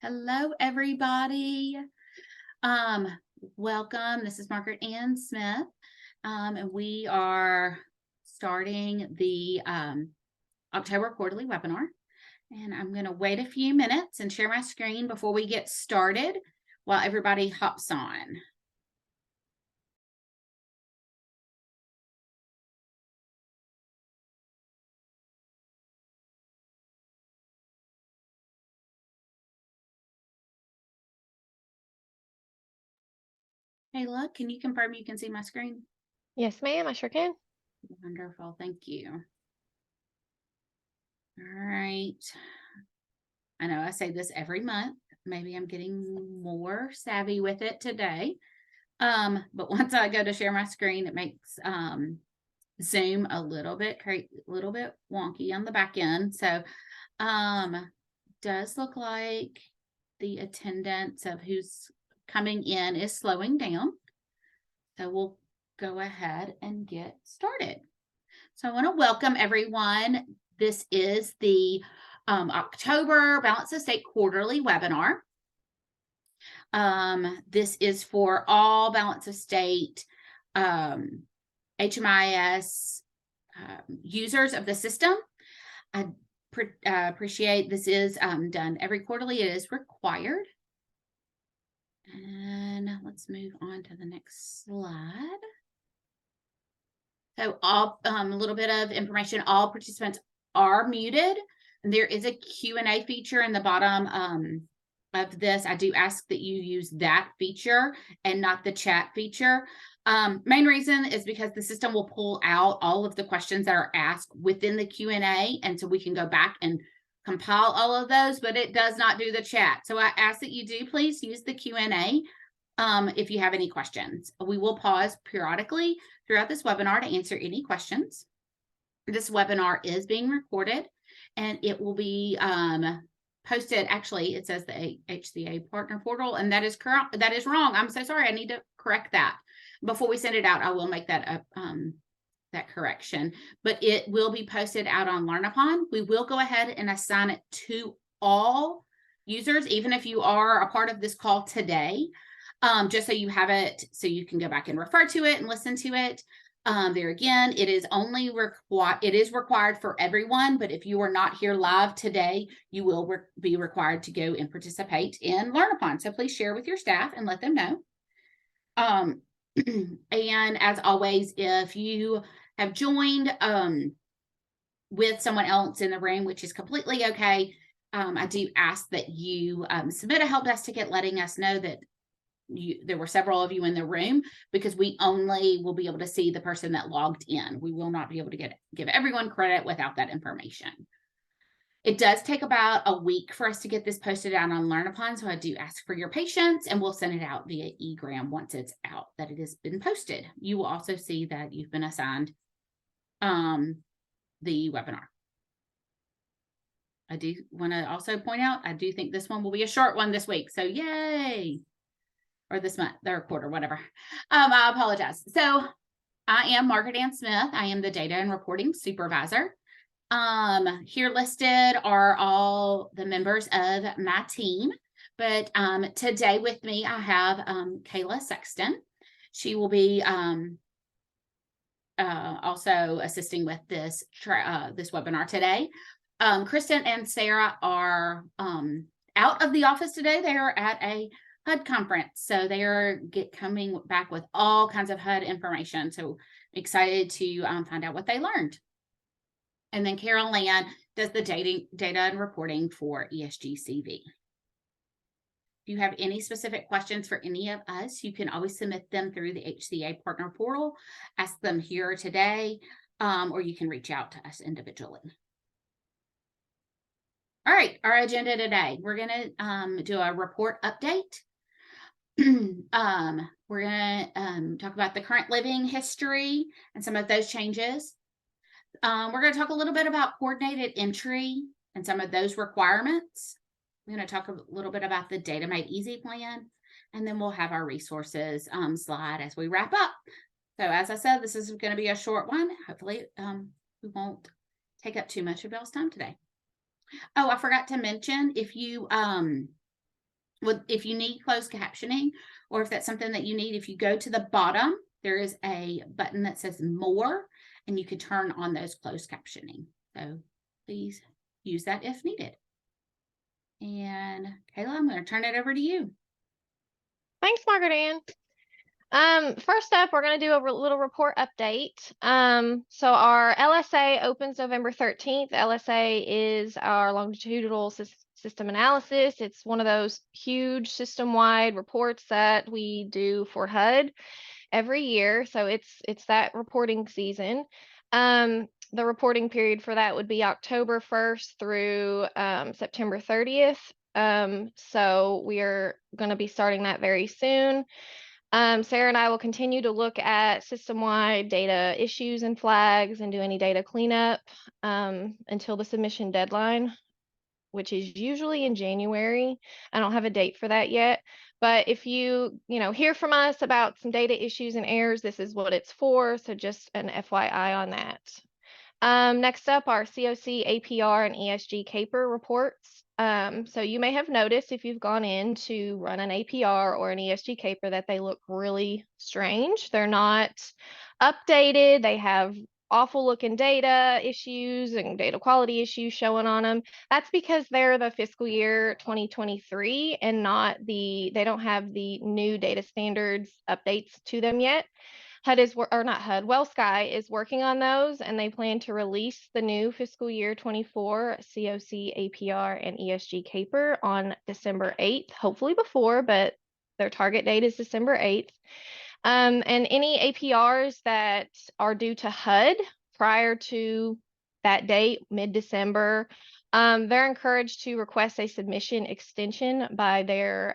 Hello, everybody. Um, Welcome. This is Margaret Ann Smith, and we are starting the October quarterly webinar. And I'm going to wait a few minutes and share my screen before we get started while everybody hops on. Hey, look, can you confirm you can see my screen? Yes, ma'am, I sure can. Wonderful. Thank you. All right. I know I say this every month. Maybe I'm getting more savvy with it today. But once I go to share my screen, it makes Zoom a little bit wonky on the back end. So does look like the attendance of who's coming in is slowing down. So we'll go ahead and get started. So I want to welcome everyone. This is the October Balance of State quarterly webinar. This is for all Balance of State HMIS users of the system. I appreciate this is done every quarterly. It is required. And let's move on to the next slide. So a little bit of information. All participants are muted. And there is a Q&A feature in the bottom of this. I do ask that you use that feature and not the chat feature. Main reason is because the system will pull out all of the questions that are asked within the Q&A, and so we can go back and compile all of those, but it does not do the chat. So I ask that you do please use the Q&A if you have any questions. We will pause periodically throughout this webinar to answer any questions. This webinar is being recorded, and it will be posted. Actually, it says the HCA partner portal, and that is correct. That is wrong. I'm so sorry. I need to correct that. Before we send it out, I will make that that correction, but it will be posted out on LearnUpon. We will go ahead and assign it to all users, even if you are a part of this call today, just so you have it, so you can go back and refer to it and listen to it. There again, it is only required for everyone, but if you are not here live today, you will be required to go and participate in LearnUpon. So please share with your staff and let them know. And as always, if you have joined with someone else in the room, which is completely okay, I do ask that you submit a help desk ticket letting us know that there were several of you in the room, because we only will be able to see the person that logged in. We will not be able to give everyone credit without that information. It does take about a week for us to get this posted out on LearnUpon, so I do ask for your patience, and we'll send it out via eGram once it's out that it has been posted. You will also see that you've been assigned the webinar. I do want to also point out, I do think this one will be a short one this week, so yay! Or this month, third quarter, whatever. I apologize. So I am Margaret Ann Smith. I am the Data and Reporting Supervisor. Here listed are all the members of my team, but today with me I have Kayla Sexton. She will be also assisting with this webinar today. Kristen and Sarah are out of the office today. They are at a HUD conference, so they are coming back with all kinds of HUD information. So excited to find out what they learned. And then Carol Ann does the data and reporting for ESGCV. If you have any specific questions for any of us, you can always submit them through the HCA partner portal, ask them here today, or you can reach out to us individually. All right, our agenda today, we're going to do a report update. We're going to talk about the current living history and some of those changes. We're going to talk a little bit about coordinated entry and some of those requirements. We're going to talk a little bit about the Data Made Easy plan, and then we'll have our resources slide as we wrap up. So as I said, this is going to be a short one. Hopefully we won't take up too much of y'all's time today. Oh, I forgot to mention, if you if you need closed captioning, or if that's something that you need, if you go to the bottom, there is a button that says more, and you can turn on those closed captioning. So please use that if needed. And Kayla, I'm going to turn it over to you. Thanks, Margaret Ann. First up, we're going to do a little report update. So our LSA opens November 13th. LSA is our longitudinal system analysis. It's one of those huge system-wide reports that we do for HUD every year. So it's that reporting season. The reporting period for that would be October 1st through September 30th. So we are going to be starting that very soon. Sarah and I will continue to look at system-wide data issues and flags and do any data cleanup until the submission deadline, which is usually in January. I don't have a date for that yet, but if you hear from us about some data issues and errors, this is what it's for. So just an FYI on that. Next up, our COC, APR, and ESG CAPER reports. So you may have noticed if you've gone in to run an APR or an ESG CAPER that they look really strange. They're not updated. They have awful looking data issues and data quality issues showing on them. That's because they're the fiscal year 2023 and they don't have the new data standards updates to them yet. HUD is, or not HUD, WellSky is working on those, and they plan to release the new fiscal year 24 COC, APR, and ESG CAPER on December 8th, hopefully before, but their target date is December 8th. And any APRs that are due to HUD prior to that date, mid-December, they're encouraged to request a submission extension by their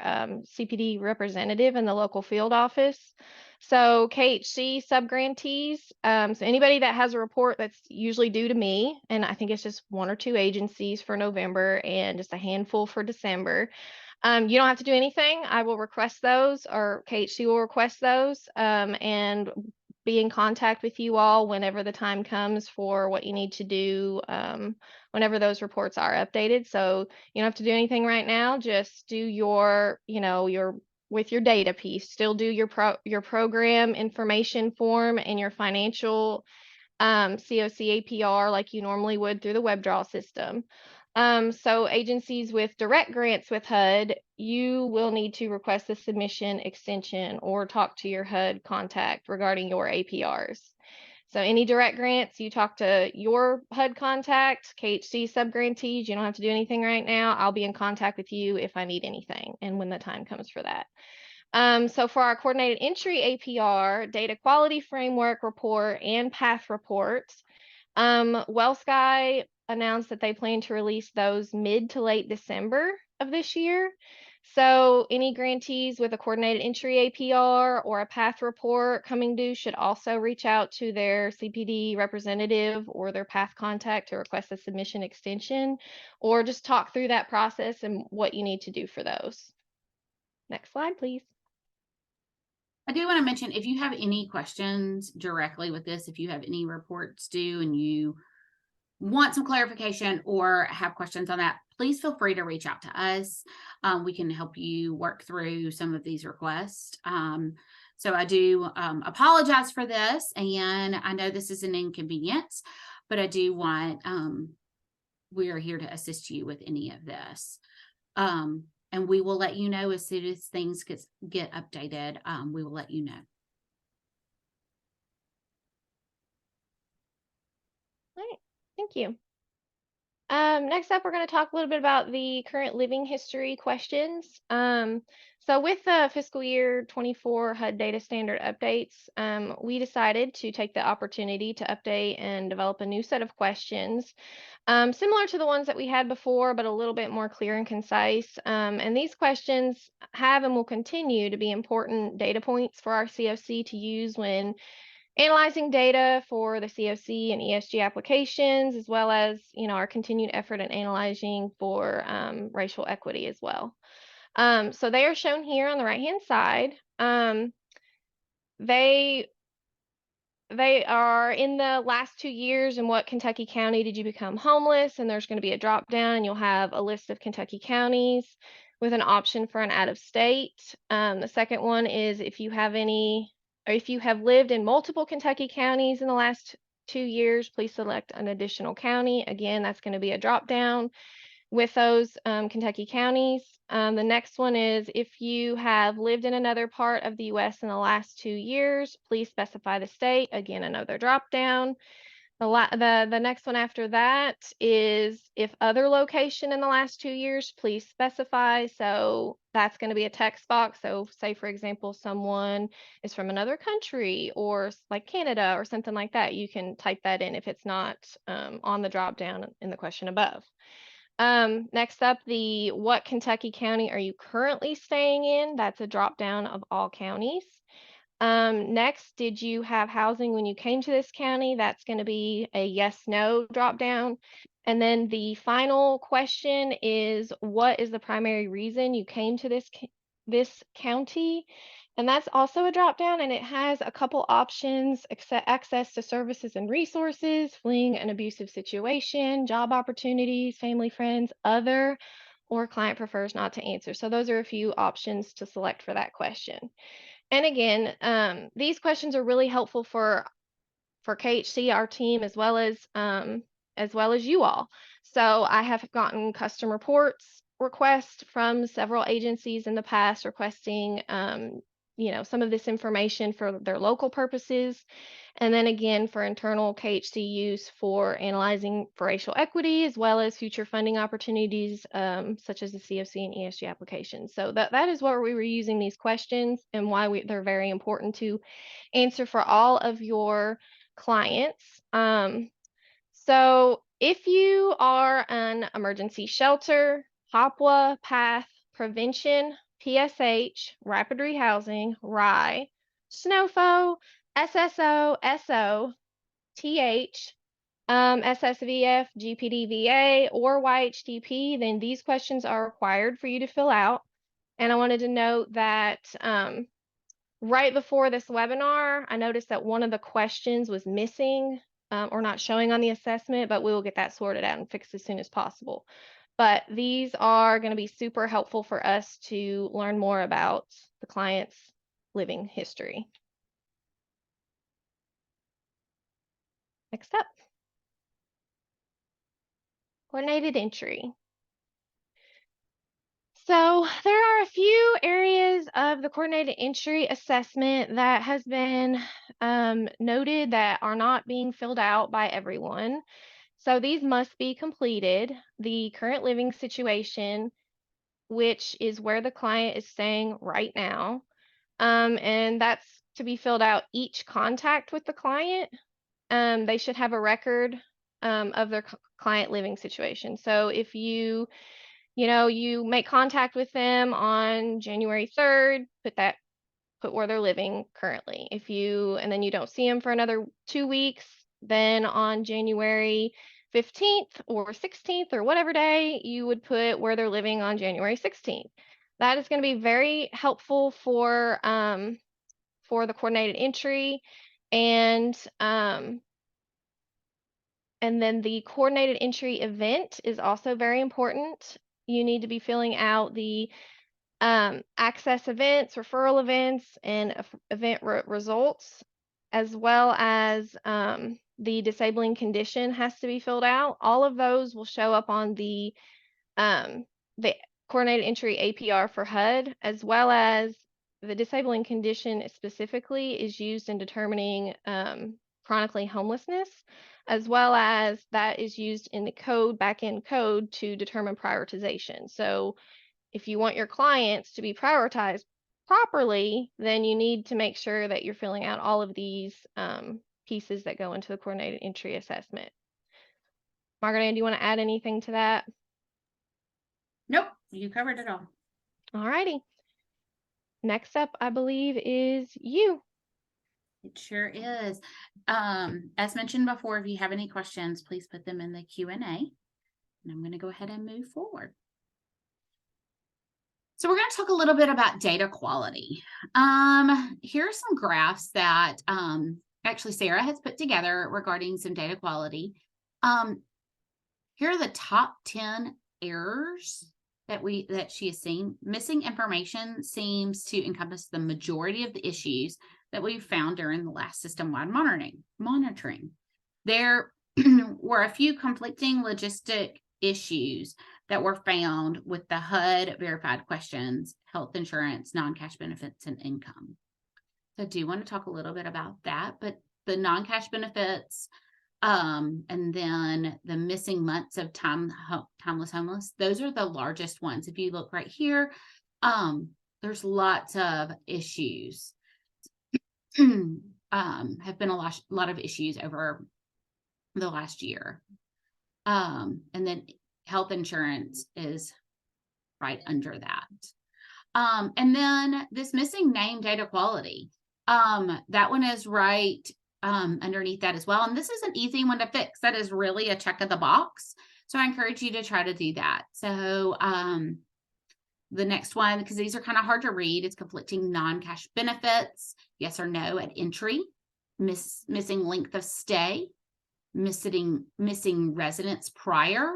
CPD representative in the local field office. So KHC subgrantees, so anybody that has a report that's usually due to me, and I think it's just 1 or 2 agencies for November and just a handful for December. You don't have to do anything. I will request those, or KHC will request those, and be in contact with you all whenever the time comes for what you need to do, whenever those reports are updated. So you don't have to do anything right now. Just do your with your data piece, still do your program information form and your financial COC APR like you normally would through the WebDraw system. So agencies with direct grants with HUD, you will need to request a submission extension or talk to your HUD contact regarding your APRs. So any direct grants, you talk to your HUD contact, KHC subgrantees, you don't have to do anything right now. I'll be in contact with you if I need anything and when the time comes for that. So for our coordinated entry APR, data quality framework report, and path reports, WellSky announced that they plan to release those mid to late December of this year. So any grantees with a coordinated entry APR or a path report coming due should also reach out to their CPD representative or their path contact to request a submission extension, or just talk through that process and what you need to do for those. Next slide, please. I do want to mention, if you have any questions directly with this, if you have any reports due and you want some clarification or have questions on that, please feel free to reach out to us. We can help you work through some of these requests. So I do apologize for this, and I know this is an inconvenience, but I do want, we are here to assist you with any of this. And we will let you know as soon as things get updated. We will let you know. All right, thank you. Next up, we're going to talk a little bit about the current living history questions. So with the fiscal year 24 HUD data standard updates, we decided to take the opportunity to update and develop a new set of questions, similar to the ones that we had before, but a little bit more clear and concise. And these questions have and will continue to be important data points for our COC to use when analyzing data for the COC and ESG applications, as well as our continued effort in analyzing for racial equity as well. So they are shown here on the right-hand side. They are in the last 2 years. In what Kentucky county did you become homeless? And there's going to be a drop down, and you'll have a list of Kentucky counties. with an option for an out of state. The second one is if you have any, or if you have lived in multiple Kentucky counties in the last 2 years, please select an additional county. Again, that's going to be a drop down with those Kentucky counties. The next one is if you have lived in another part of the US in the last 2 years, please specify the state. Again, another drop down. The next one after that is if other location in the last 2 years, please specify. So that's going to be a text box. So say, for example, someone is from another country or like Canada or something like that. You can type that in if it's not on the drop down in the question above. Next up, the what Kentucky county are you currently staying in? That's a drop down of all counties. Next, did you have housing when you came to this county? That's going to be a yes, no drop down. And then the final question is, what is the primary reason you came to this county? And that's also a drop down, and it has a couple options: access to services and resources, fleeing an abusive situation, job opportunities, family, friends, other, or client prefers not to answer. So those are a few options to select for that question. And again, these questions are really helpful for KHC, our team, as well as you all. So I have gotten custom reports requests from several agencies in the past requesting some of this information for their local purposes. And then again, for internal KHC use for analyzing for racial equity, as well as future funding opportunities, such as the CFC and ESG applications. So that is why we were using these questions and why they're very important to answer for all of your clients. So if you are an emergency shelter, HOPWA, PATH, prevention, PSH, rapid rehousing, RI, SNOFO, SSO, SO, TH, SSVF, GPDVA, or YHDP, then these questions are required for you to fill out. And I wanted to note that right before this webinar, I noticed that one of the questions was missing or not showing on the assessment, but we will get that sorted out and fixed as soon as possible. But these are going to be super helpful for us to learn more about the client's living history. Next up, coordinated entry. So there are a few areas of the coordinated entry assessment that has been noted that are not being filled out by everyone. So these must be completed. The current living situation, which is where the client is staying right now. And that's to be filled out each contact with the client. They should have a record of their client living situation. So if you make contact with them on January 3rd, put where they're living currently. And then you don't see them for another 2 weeks, then on January 15th or 16th or whatever day, you would put where they're living on January 16th. That is going to be very helpful for the coordinated entry. And then the coordinated entry event is also very important. You need to be filling out the access events, referral events, and event results, as well as the disabling condition has to be filled out. All of those will show up on the coordinated entry APR for HUD, as well as the disabling condition specifically is used in determining chronically homelessness, as well as that is used in the back-end code to determine prioritization. So if you want your clients to be prioritized properly, then you need to make sure that you're filling out all of these pieces that go into the coordinated entry assessment. Margaret Ann, do you want to add anything to that? Nope, you covered it all. All righty. Next up, I believe, is you. It sure is. As mentioned before, if you have any questions, please put them in the Q&A. And I'm going to go ahead and move forward. So we're going to talk a little bit about data quality. Here are some graphs that actually Sarah has put together regarding some data quality. Here are the top 10 errors that she has seen. Missing information seems to encompass the majority of the issues that we've found during the last system-wide monitoring. There were a few conflicting logistic issues that were found with the HUD verified questions, health insurance, non-cash benefits, and income. So I do want to talk a little bit about that, but the non-cash benefits, and then the missing months of timeless homeless, those are the largest ones. If you look right here, there's lots of issues. Have been a lot of issues over the last year. And then health insurance is right under that. And then this missing name data quality, that one is right underneath that as well. And this is an easy one to fix. That is really a check of the box. So I encourage you to try to do that. So the next one, because these are kind of hard to read, it's conflicting non-cash benefits, yes or no at entry, missing length of stay, missing residence prior,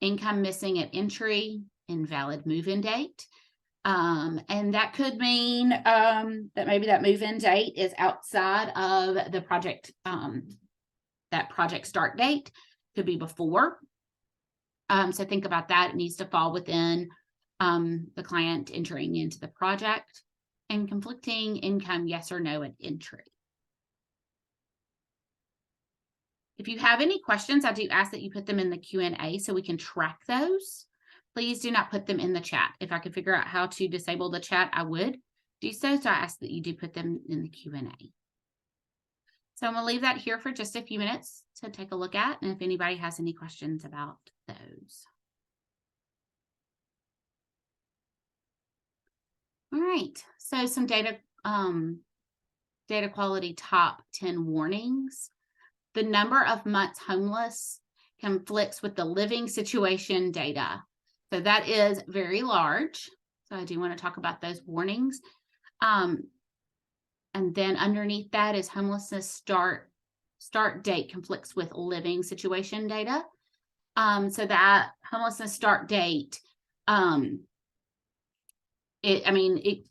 income missing at entry, invalid move-in date. And that could mean that maybe that move-in date is outside of the project, that project start date, could be before. So think about that. It needs to fall within the client entering into the project. And conflicting income, yes or no at entry. If you have any questions, I do ask that you put them in the Q&A so we can track those. Please do not put them in the chat. If I could figure out how to disable the chat, I would do so. So I ask that you do put them in the Q&A. So I'm going to leave that here for just a few minutes to take a look at, and if anybody has any questions about those. All right, so some data quality top 10 warnings. The number of months homeless conflicts with the living situation data. So that is very large. So I do want to talk about those warnings. And then underneath that is homelessness start date conflicts with living situation data. So that homelessness start date, it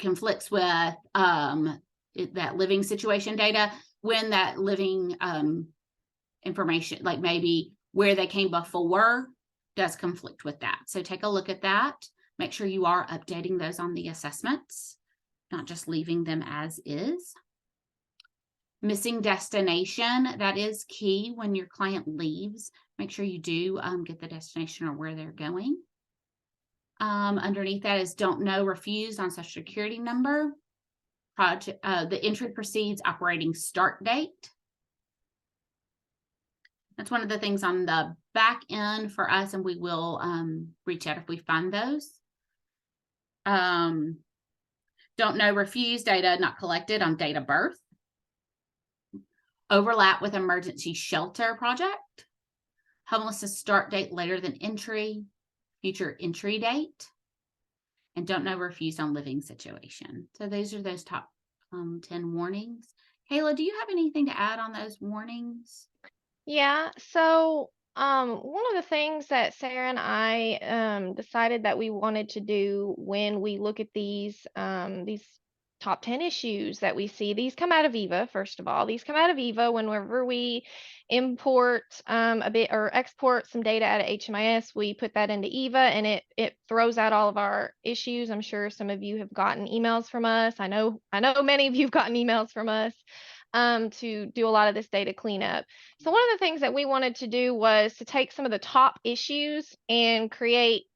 conflicts with that living situation data when that living information, like maybe where they came before, does conflict with that. So take a look at that. Make sure you are updating those on the assessments, not just leaving them as is. Missing destination, that is key when your client leaves. Make sure you do get the destination or where they're going. Underneath that is don't know, refused on social security number. Project, the entry proceeds operating start date. That's one of the things on the back end for us, and we will reach out if we find those. Don't know, refused data not collected on date of birth. Overlap with emergency shelter project. Homelessness start date later than entry. Future entry date. And don't know, refused on living situation. So those are those top 10 warnings. Kayla, do you have anything to add on those warnings? Yeah, so one of the things that Sarah and I decided that we wanted to do when we look at these top 10 issues that we see, these come out of EVA, first of all. These come out of EVA whenever we import a bit or export some data out of HMIS, we put that into EVA and it throws out all of our issues. I'm sure some of you have gotten emails from us. I know many of you have gotten emails from us to do a lot of this data cleanup. So one of the things that we wanted to do was to take some of the top issues and create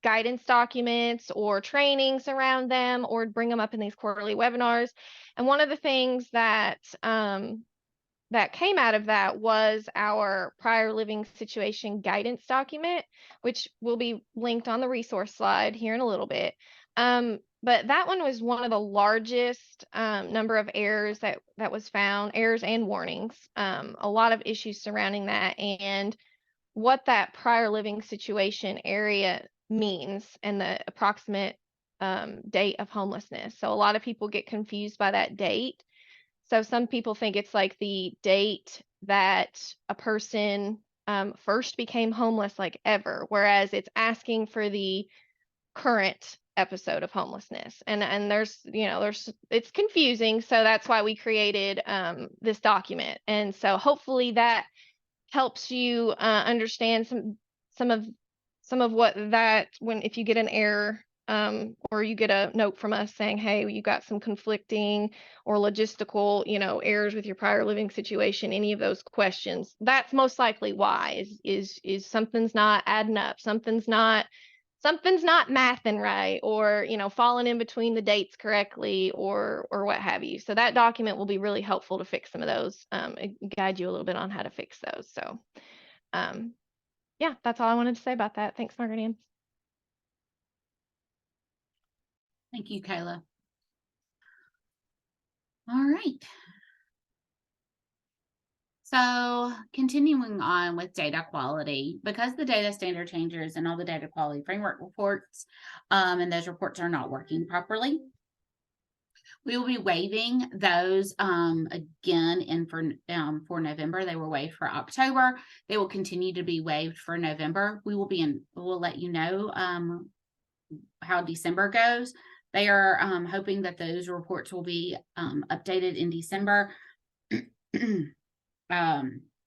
guidance documents or trainings around them, or bring them up in these quarterly webinars. And one of the things that that came out of that was our prior living situation guidance document, which will be linked on the resource slide here in a little bit. But that one was one of the largest number of errors that was found, errors and warnings, a lot of issues surrounding that, and what that prior living situation area means and the approximate date of homelessness. So a lot of people get confused by that date. So some people think it's like the date that a person first became homeless like ever, whereas it's asking for the current episode of homelessness. And there's, it's confusing. So that's why we created this document. And so hopefully that helps you understand some of what that, if you get an error, or you get a note from us saying, hey, you got some conflicting or logistical, errors with your prior living situation, any of those questions, that's most likely why is something's not adding up, something's not mathing right, or falling in between the dates correctly, or what have you. So that document will be really helpful to fix some of those, guide you a little bit on how to fix those. So yeah, that's all I wanted to say about that. Thanks, Margaret Ann. Thank you, Kayla. All right. So continuing on with data quality, because the data standard changes and all the data quality framework reports, and those reports are not working properly, we will be waiving those again for November. They were waived for October. They will continue to be waived for November. We'll let you know how December goes. They are hoping that those reports will be updated in December. And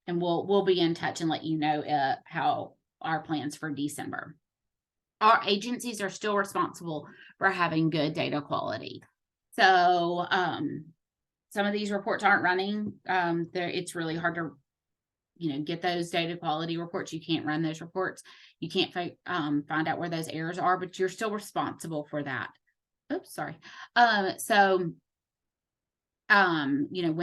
we'll be in touch and let you know how our plans for December. Our agencies are still responsible for having good data quality. So some of these reports aren't running. It's really hard to get those data quality reports. You can't run those reports. You can't find out where those errors are, but you're still responsible for that. Oops, sorry. When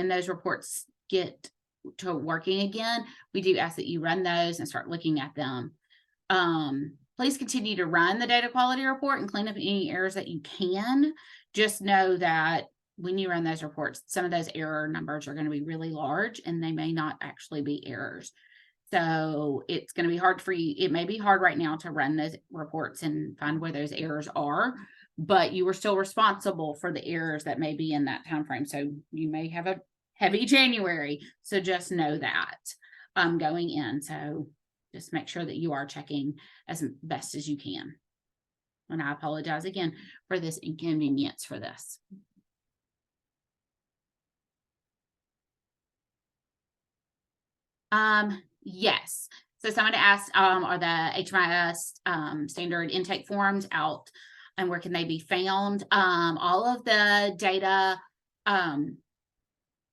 those reports get to working again, we do ask that you run those and start looking at them. Please continue to run the data quality report and clean up any errors that you can. Just know that when you run those reports, some of those error numbers are going to be really large and they may not actually be errors. So it's going to be hard for you. It may be hard right now to run those reports and find where those errors are, but you are still responsible for the errors that may be in that time frame. So you may have a heavy January. So just know that going in. So just make sure that you are checking as best as you can. And I apologize again for this inconvenience for this. Yes. So somebody asked, are the HMIS standard intake forms out and where can they be found? All of the data,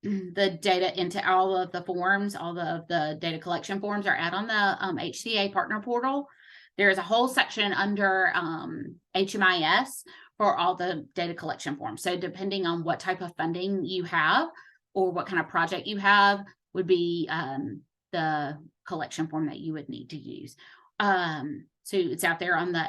into all of the forms, all of the data collection forms are out on the HCA partner portal. There is a whole section under HMIS for all the data collection forms. So depending on what type of funding you have or what kind of project you have would be the collection form that you would need to use. So it's out there on the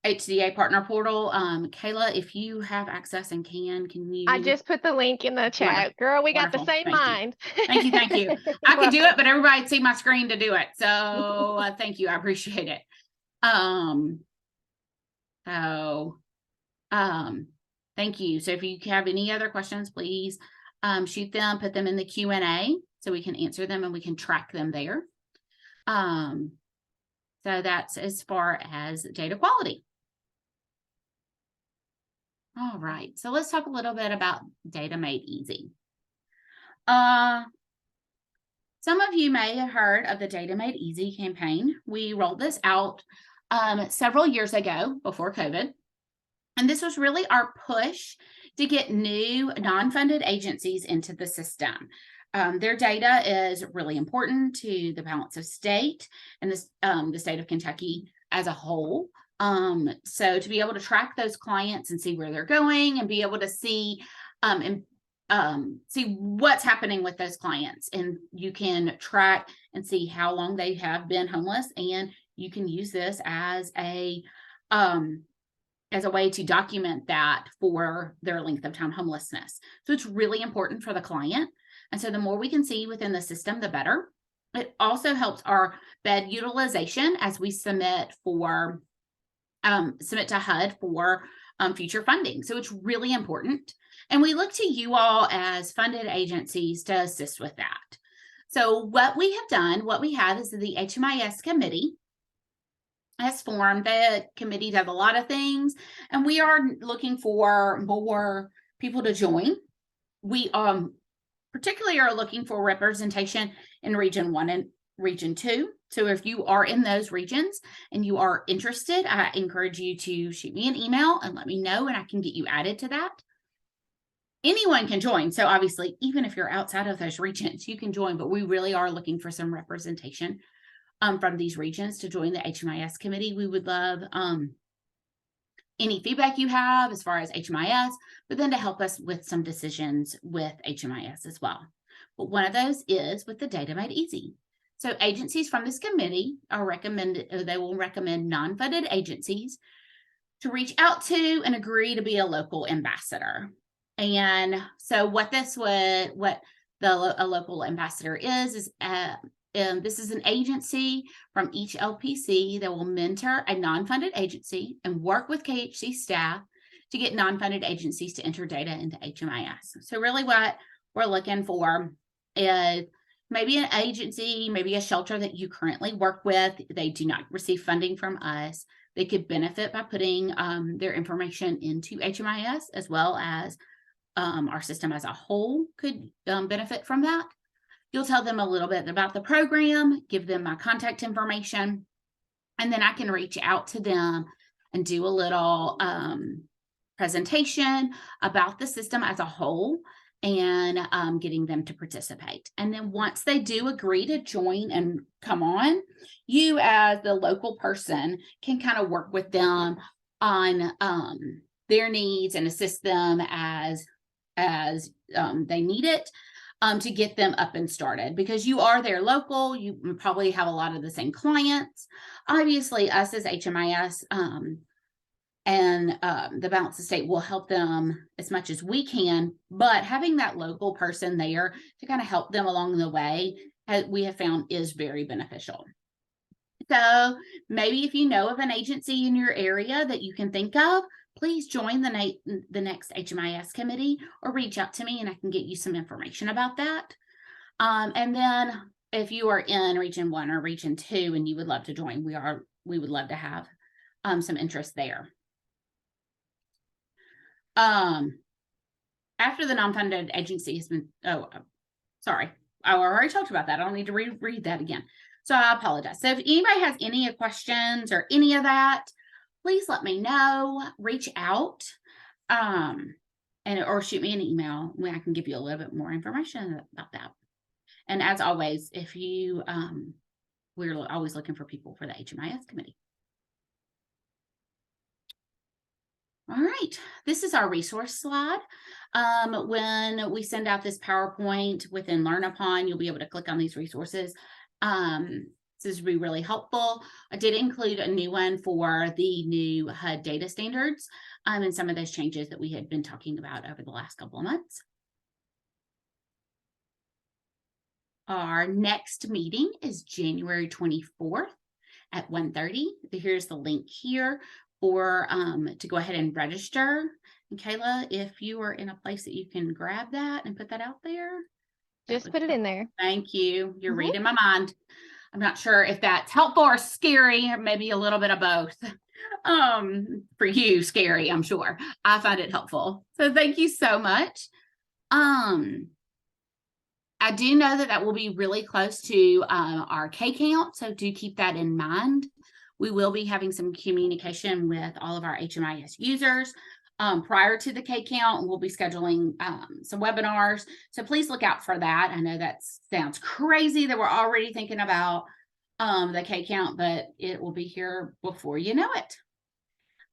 HCA partner portal. Kayla, if you have access and can you? I just put the link in the chat. Wonderful. Girl, we got Wonderful. the same mind. Thank you. I can do it, but everybody see my screen to do it. So thank you. I appreciate it. Thank you. So if you have any other questions, please shoot them, put them in the Q&A so we can answer them and we can track them there. So that's as far as data quality. All right, so let's talk a little bit about Data Made Easy. Some of you may have heard of the Data Made Easy campaign. We rolled this out several years ago before COVID. And this was really our push to get new non-funded agencies into the system. Their data is really important to the balance of state and the state of Kentucky as a whole. So to be able to track those clients and see where they're going and be able to see see what's happening with those clients, and you can track and see how long they have been homeless, and you can use this as a way to document that for their length of time homelessness. So it's really important for the client. And so the more we can see within the system, the better. It also helps our bed utilization as we submit to HUD for future funding. So it's really important. And we look to you all as funded agencies to assist with that. So what we have done, what we have is the HMIS committee has formed. The committee does a lot of things, and we are looking for more people to join. We particularly are looking for representation in Region 1 and Region 2. So if you are in those regions and you are interested, I encourage you to shoot me an email and let me know, and I can get you added to that. Anyone can join. So obviously, even if you're outside of those regions, you can join, but we really are looking for some representation from these regions to join the HMIS committee. We would love any feedback you have as far as HMIS, but then to help us with some decisions with HMIS as well. But one of those is with the Data Made Easy. So agencies from this committee are recommended, they will recommend non-funded agencies to reach out to and agree to be a local ambassador. And so what a local ambassador is this is an agency from each LPC that will mentor a non-funded agency and work with KHC staff to get non-funded agencies to enter data into HMIS. So really what we're looking for is maybe an agency, maybe a shelter that you currently work with. They do not receive funding from us. They could benefit by putting their information into HMIS, as well as our system as a whole could benefit from that. You'll tell them a little bit about the program, give them my contact information, and then I can reach out to them and do a little presentation about the system as a whole and getting them to participate. And then once they do agree to join and come on, you as the local person can kind of work with them on their needs and assist them as they need it to get them up and started, because you are there local. You probably have a lot of the same clients. Obviously, us as HMIS and the balance of state will help them as much as we can, but having that local person there to kind of help them along the way, we have found is very beneficial. So maybe if you know of an agency in your area that you can think of, please join the next HMIS committee or reach out to me and I can get you some information about that. And then if you are in Region 1 or Region 2 and you would love to join, we would love to have some interest there. After the non-funded agency has been, sorry, I already talked about that. I don't need to read that again. So I apologize. So if anybody has any questions or any of that, please let me know, reach out, or shoot me an email when I can give you a little bit more information about that. And as always, if you, we're always looking for people for the HMIS committee. All right, this is our resource slide. When we send out this PowerPoint within Learn Upon, you'll be able to click on these resources. This will be really helpful. I did include a new one for the new HUD data standards and some of those changes that we had been talking about over the last couple of months. Our next meeting is January 24th at 1:30. Here's the link here for to go ahead and register. And Kayla, if you are in a place that you can grab that and put that out there. Just put it in there. Thank you. You're reading my mind. I'm not sure if that's helpful or scary, or maybe a little bit of both. For you, scary, I'm sure. I find it helpful. So thank you so much. I do know that will be really close to our K count, so do keep that in mind. We will be having some communication with all of our HMIS users prior to the K count, and we'll be scheduling some webinars. So please look out for that. I know that sounds crazy that we're already thinking about the K count, but it will be here before you know it.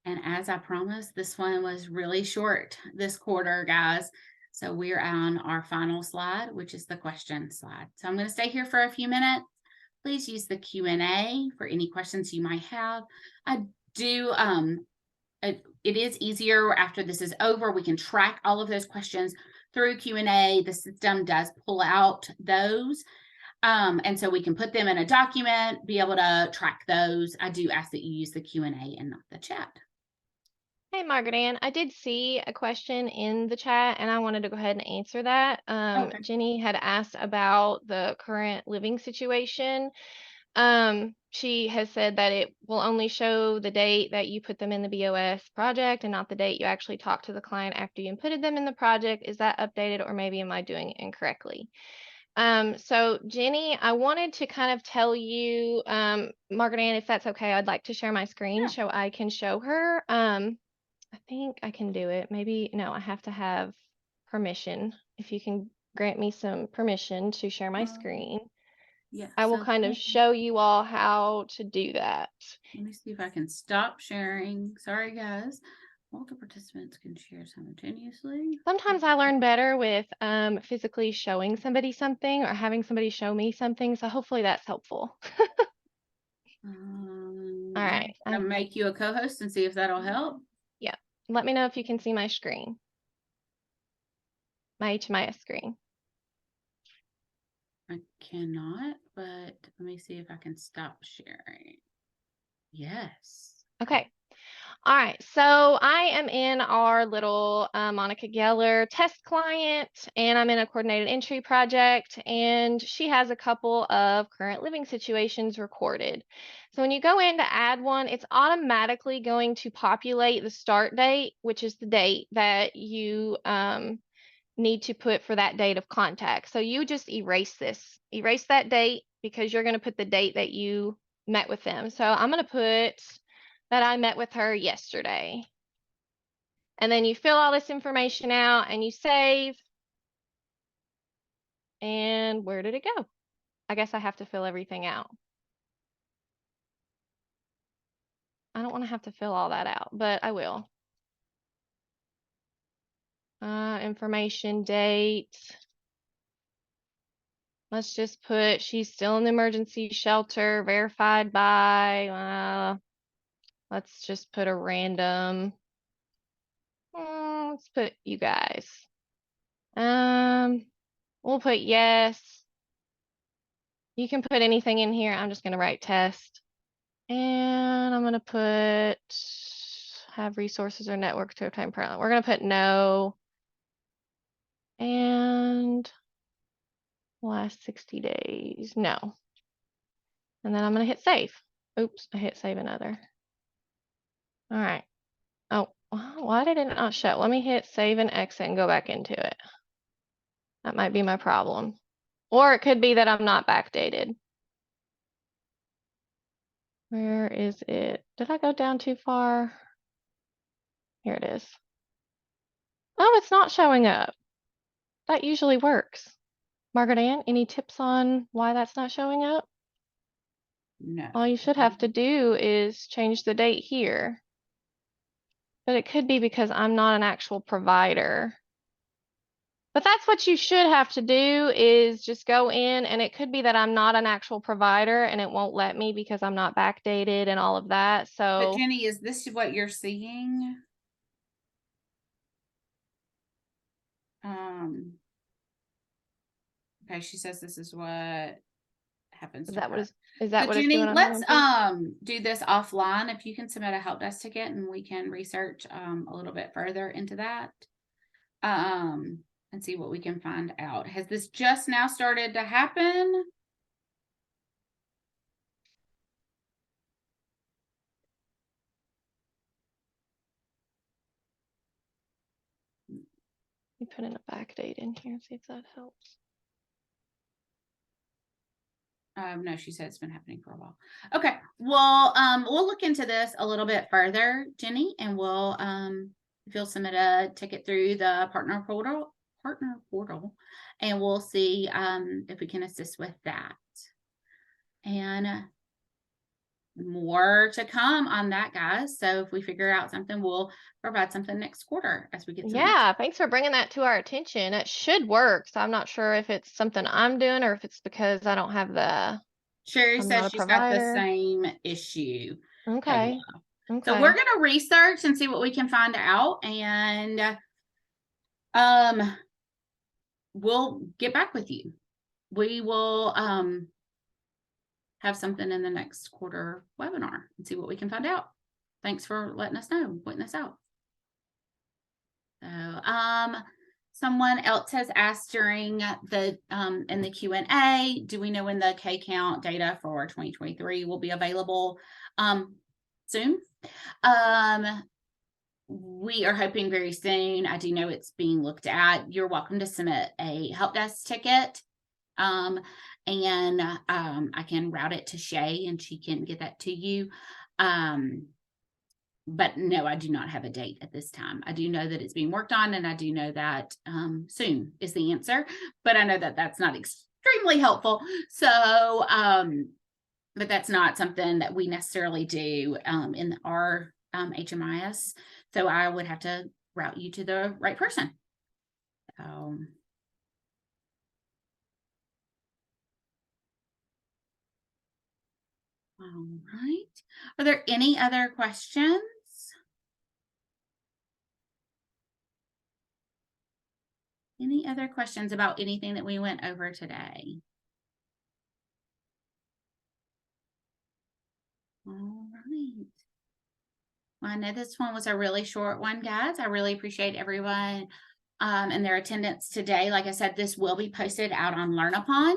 And as I promised, this one was really short this quarter, guys. So we're on our final slide, which is the question slide. So I'm going to stay here for a few minutes. Please use the Q&A for any questions you might have. I do, it is easier after this is over. We can track all of those questions through Q&A. The system does pull out those. And so we can put them in a document, be able to track those. I do ask that you use the Q&A and not the chat. Hey, Margaret Ann, I did see a question in the chat and I wanted to go ahead and answer that. Okay. Jenny had asked about the current living situation. She has said that it will only show the date that you put them in the BoS project and not the date you actually talked to the client after you inputted them in the project. Is that updated, or maybe am I doing it incorrectly? So Jenny, I wanted to kind of tell you, Margaret Ann, if that's okay, I'd like to share my screen Yeah. so I can show her. I think I can do it. Maybe, no, I have to have permission. If you can grant me some permission to share my screen, Yeah. I will So kind of show you all how to do that. let me see if I can stop sharing. Sorry, guys. Multiple participants can share simultaneously. Sometimes I learn better with physically showing somebody something or having somebody show me something. So hopefully that's helpful. All I'm right. gonna make you a co-host and see if that'll help. Yeah. Let me know if you can see my screen, my HMIS screen. I cannot, but let me see if I can stop sharing. Yes. Okay. All right, so I am in our little Monica Geller test client, and I'm in a coordinated entry project, and she has a couple of current living situations recorded. So when you go in to add one, it's automatically going to populate the start date, which is the date that you need to put for that date of contact. So you just erase that date, because you're going to put the date that you met with them. So I'm going to put that I met with her yesterday. And then you fill all this information out and you save. And where did it go? I guess I have to fill everything out. I don't want to have to fill all that out, but I will. Information, date. Let's just put she's still in the emergency shelter, verified by, let's just put a random, let's put you guys. We'll put yes. You can put anything in here. I'm just going to write test. And I'm going to put have resources or network to obtain parallel. We're going to put no. And last 60 days, no. And then I'm going to hit save. Oops, I hit save another. All right. Oh, why did it not show? Let me hit save and exit and go back into it. That might be my problem. Or it could be that I'm not backdated. Where is it? Did I go down too far? Here it is. Oh, it's not showing up. That usually works. Margaret Ann, any tips on why that's not showing up? No. All you should have to do is change the date here. But it could be because I'm not an actual provider. But that's what you should have to do, is just go in, and it could be that I'm not an actual provider and it won't let me because I'm not backdated and all of that. But So Jenny, is this what you're seeing? Okay, she says this is what happens is to that what her. is that So what it's Jenny, doing on her let's end? do this offline. If you can submit a help desk ticket and we can research a little bit further into that. And see what we can find out. Has this just now started to happen? You put in a backdate in here, see if that helps. No, she said it's been happening for a while. Okay, well, we'll look into this a little bit further, Jenny, and we'll if you'll submit a ticket through the partner portal, and we'll see if we can assist with that. And more to come on that, guys. So if we figure out something, we'll provide something next quarter as we get some. Yeah, thanks for bringing that to our attention. It should work. So I'm not sure if it's something I'm doing or if it's because I don't have the, Sherry I'm says not a she's got the provider. same issue. Okay. So Okay. we're gonna research and see what we can find out, and we'll get back with you. We will have something in the next quarter webinar and see what we can find out. Thanks for letting us know, putting this out. So, someone else has asked during the in the Q&A, do we know when the K count data for 2023 will be available? Soon. We are hoping very soon. I do know it's being looked at. You're welcome to submit a help desk ticket. And I can route it to Shay and she can get that to you. But no, I do not have a date at this time. I do know that it's being worked on, and I do know that soon is the answer, but I know that that's not extremely helpful. So, but that's not something that we necessarily do in our HMIS. So I would have to route you to the right person. All right. Are there any other questions? Any other questions about anything that we went over today? All right. Well, I know this one was a really short one, guys. I really appreciate everyone and their attendance today. Like I said, this will be posted out on LearnUpon.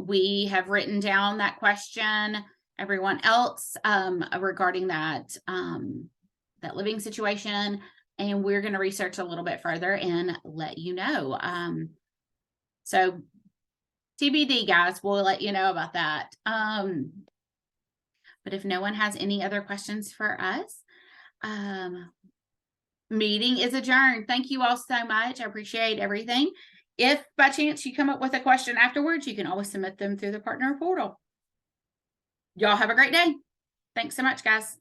We have written down that question, everyone else, regarding that, that living situation, and we're going to research a little bit further and let you know. So TBD, guys, we'll let you know about that. But if no one has any other questions for us, meeting is adjourned. Thank you all so much. I appreciate everything. If by chance you come up with a question afterwards, you can always submit them through the partner portal. Y'all have a great day. Thanks so much, guys.